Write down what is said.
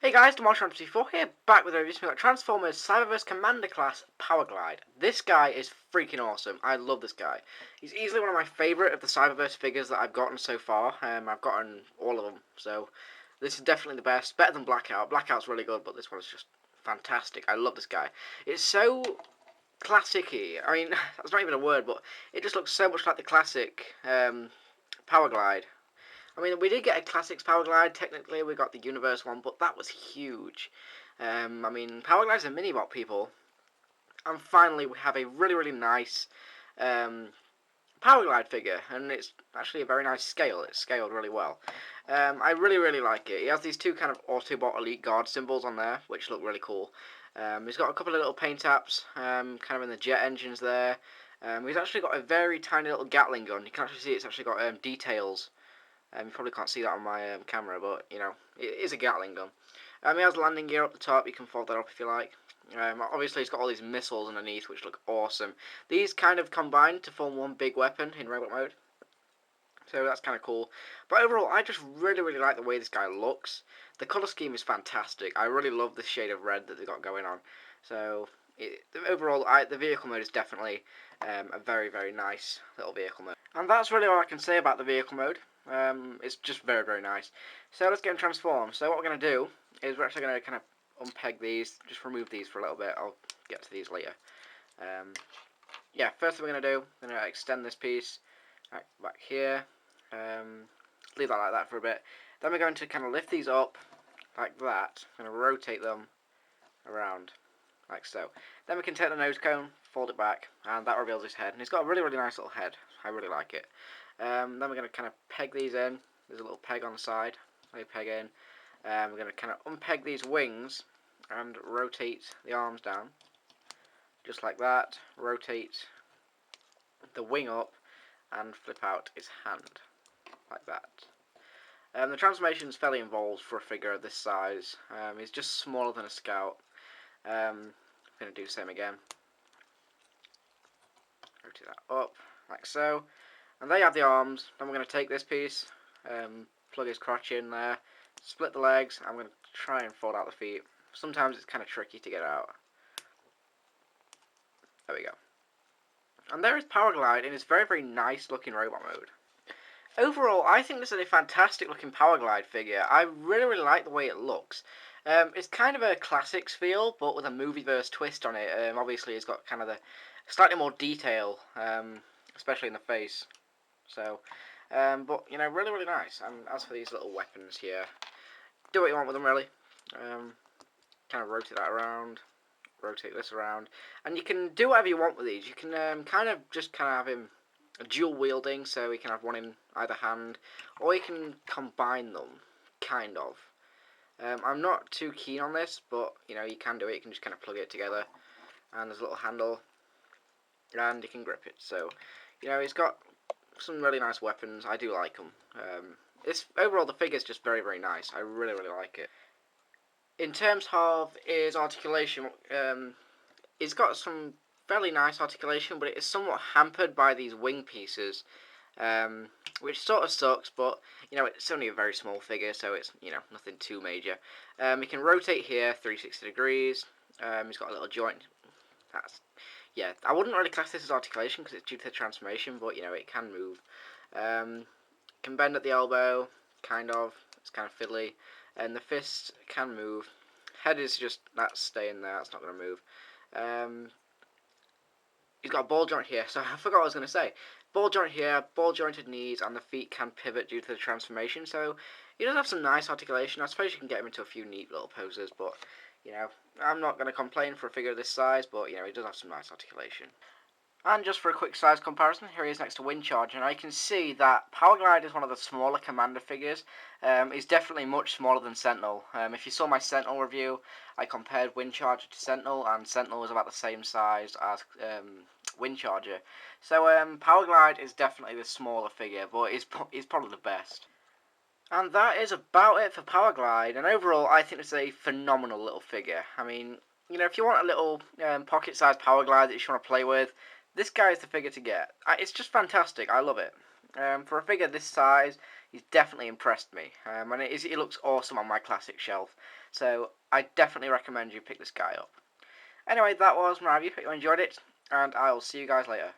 Hey guys, DeMarshall4 here, back with a review. We've got Transformers Cyberverse Commander Class Powerglide. This guy is freaking awesome. I love this guy. He's easily one of my favourite of the Cyberverse figures that I've gotten so far. I've gotten all of them, so this is definitely the best. Better than Blackout. Blackout's really good, but this one's just fantastic. I love this guy. It's so classic-y. I mean, that's not even a word, but it just looks so much like the classic Powerglide. I mean, we did get a Classics Powerglide. Technically, we got the Universe one, but that was huge. I mean, Powerglide's a mini-bot, people. And finally, we have a really, really nice Powerglide figure. And it's actually a very nice scale. It's scaled really well. I really, really like it. He has these two kind of Autobot Elite Guard symbols on there, which look really cool. He's got a couple of little paint apps, kind of in the jet engines there. He's actually got a very tiny little Gatling gun. You can actually see it's actually got details. You probably can't see that on my camera, but, you know, it is a Gatling gun. He has landing gear up the top. You can fold that up if you like. Obviously, he's got all these missiles underneath, which look awesome. These kind of combine to form one big weapon in robot mode. So that's kind of cool. But overall, I just really, really like the way this guy looks. The colour scheme is fantastic. I really love the shade of red that they've got going on. So, overall, the vehicle mode is definitely a very, very nice little vehicle mode. And that's really all I can say about the vehicle mode. It's just very, very nice. So let's get them transformed. So what we're going to do is we're actually going to kind of unpeg these, just remove these for a little bit. I'll get to these later. Yeah, first thing we're going to do, we're going to extend this piece back here. Leave that like that for a bit. Then we're going to kind of lift these up like that. I'm going to rotate them around like so. Then we can take the nose cone, fold it back, and that reveals his head. And he's got a really, really nice little head. I really like it. Then we're going to kind of peg these in. There's a little peg on the side. They peg in. We're going to kind of unpeg these wings and rotate the arms down. Just like that. Rotate the wing up and flip out its hand. Like that. The transformation is fairly involved for a figure of this size. He's just smaller than a Scout. I'm going to do the same again. Rotate that up, like so. And there you have the arms. Then we're going to take this piece, plug his crotch in there, split the legs. I'm going to try and fold out the feet. Sometimes it's kind of tricky to get out. There we go. And there is Powerglide in his very, very nice looking robot mode. Overall, I think this is a fantastic looking Powerglide figure. I really, really like the way it looks. It's kind of a classics feel, but with a movieverse twist on it. Obviously, it's got kind of the slightly more detail, especially in the face. So, but, you know, really, really nice. And as for these little weapons here, do what you want with them, really. Kind of rotate that around, rotate this around. And you can do whatever you want with these. You can kind of have him dual wielding, so he can have one in either hand, or you can combine them, kind of. I'm not too keen on this, but, you know, you can do it. You can just kind of plug it together, and there's a little handle, and you can grip it. So, you know, he's got some really nice weapons. I do like them. Overall, the figure's just very, very nice. I really, really like it. In terms of his articulation, he's got some fairly nice articulation, but it is somewhat hampered by these wing pieces, which sort of sucks, but, you know, it's only a very small figure, so it's, you know, nothing too major. He can rotate here 360 degrees. He's got a little joint. Yeah, I wouldn't really class this as articulation because it's due to the transformation, but, you know, it can move. Can bend at the elbow, kind of. It's kind of fiddly. And the fist can move. Head is just, that's staying there, that's not going to move. He's got a ball joint here, so I forgot what I was going to say. Ball joint here, ball jointed knees, and the feet can pivot due to the transformation, so he does have some nice articulation. I suppose you can get him into a few neat little poses, but, you know, I'm not going to complain for a figure of this size, but, you know, he does have some nice articulation. And just for a quick size comparison, here he is next to Windcharger, and I can see that Powerglide is one of the smaller Commander figures. He's definitely much smaller than Sentinel. If you saw my Sentinel review, I compared Windcharger to Sentinel, and Sentinel was about the same size as Windcharger. So Powerglide is definitely the smaller figure, but he's probably the best. And that is about it for Powerglide, and overall I think it's a phenomenal little figure. I mean, you know, if you want a little pocket-sized Powerglide that you want to play with, this guy is the figure to get. It's just fantastic. I love it. For a figure this size, He's definitely impressed me, and he looks awesome on my classic shelf. So I definitely recommend you pick this guy up. Anyway, that was my review. Hope you enjoyed it, and I'll see you guys later.